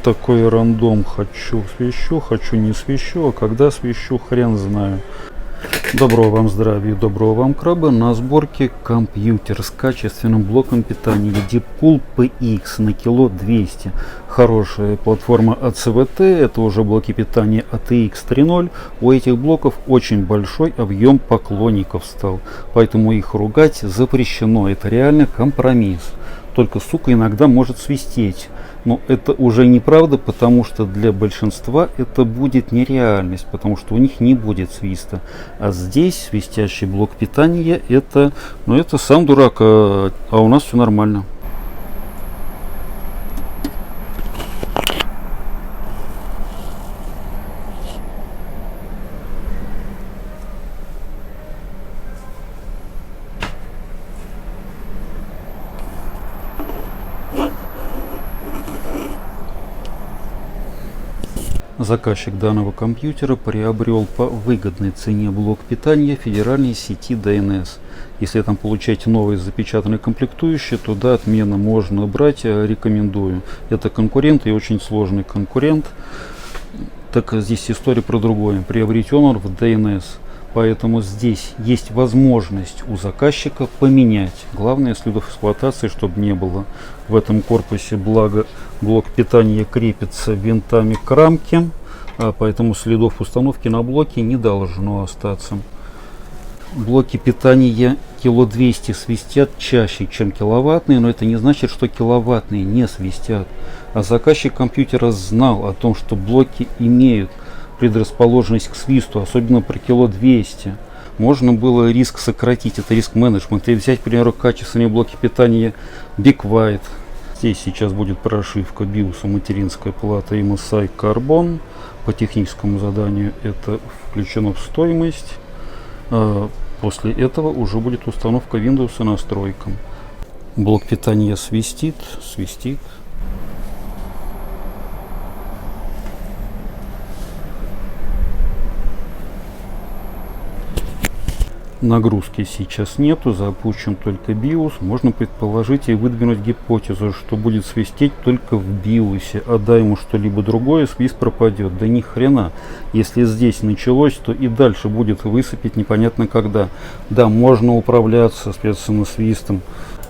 Такой рандом: хочу свищу, хочу не свищу, а когда свищу, хрен знаю. Доброго вам здравия, доброго вам краба. На сборке компьютер с качественным блоком питания Deepcool PX на кило 200. Хорошая платформа от CVT, это уже блоки питания ATX 3.0. У этих блоков очень большой объем поклонников стал, поэтому их ругать запрещено. Это реально компромисс. Только, сука, иногда может свистеть. Но это уже неправда, потому что для большинства это будет нереальность, потому что у них не будет свиста. А здесь свистящий блок питания, это сам дурак, а у нас все нормально. Заказчик данного компьютера приобрел по выгодной цене блок питания федеральной сети DNS. Если там получаете новые запечатанные комплектующие, то да, отменно можно брать, рекомендую. Это конкурент и очень сложный конкурент. Так здесь история про другое. Приобретен он в DNS. Поэтому здесь есть возможность у заказчика поменять. Главное, следов эксплуатации, чтобы не было. В этом корпусе, благо, блок питания крепится винтами к рамке, поэтому следов установки на блоке не должно остаться. Блоки питания кило 200 свистят чаще, чем киловаттные, но это не значит, что киловаттные не свистят. А заказчик компьютера знал о том, что блоки имеют предрасположенность к свисту, особенно про кило 200. Можно было риск сократить, это риск менеджмента, и взять, к примеру, качественные блоки питания Big White. Здесь сейчас будет прошивка биоса, материнская плата MSI Carbon. По техническому заданию это включено в стоимость. После этого уже будет установка Windows и настройкам. Блок питания свистит. Нагрузки сейчас нету, запущен только BIOS. Можно предположить и выдвинуть гипотезу, что будет свистеть только в BIOS, а дай ему что-либо другое, свист пропадет. Да ни хрена. Если здесь началось, то и дальше будет высыпать непонятно когда. Да, можно управляться, соответственно, свистом.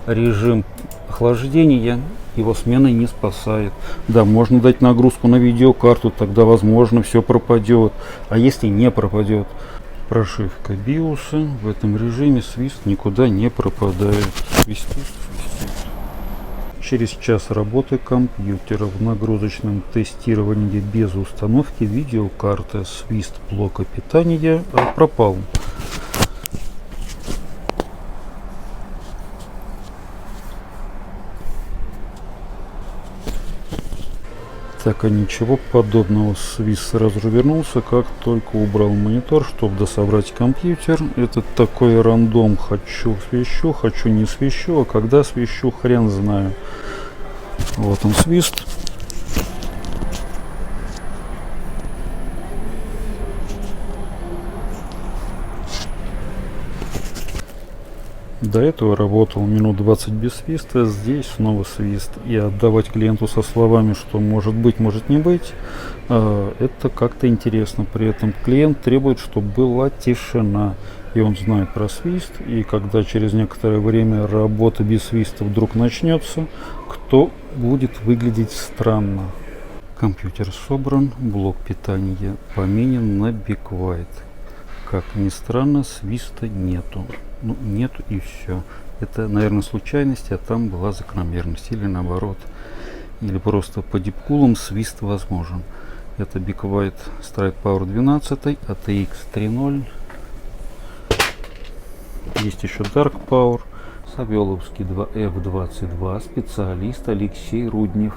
Режим охлаждения его сменой не спасает. Да, можно дать нагрузку на видеокарту, тогда, возможно, все пропадет. А если не пропадет? Прошивка биоса. В этом режиме свист никуда не пропадает. Свистит. Через час работы компьютера в нагрузочном тестировании без установки видеокарты свист блока питания пропал. Так, а ничего подобного. Свист сразу же вернулся, как только убрал монитор, чтобы дособрать компьютер. Это такой рандом: хочу свищу, хочу не свищу, а когда свищу, хрен знаю. Вот он, свист. До этого работал минут 20 без свиста, здесь снова свист. И отдавать клиенту со словами, что может быть, может не быть, это как-то интересно. При этом клиент требует, чтобы была тишина. И он знает про свист. И когда через некоторое время работа без свиста вдруг начнется, кто будет выглядеть странно. Компьютер собран, блок питания поменен на Big White. Как ни странно, свиста нету. Ну, нету и все. Это, наверное, случайность, а там была закономерность. Или наоборот. Или просто по дипкулам свист возможен. Это Big White Strike Power 12, ATX 3.0. Есть еще Dark Power. Савеловский 2F22. Специалист Алексей Руднев.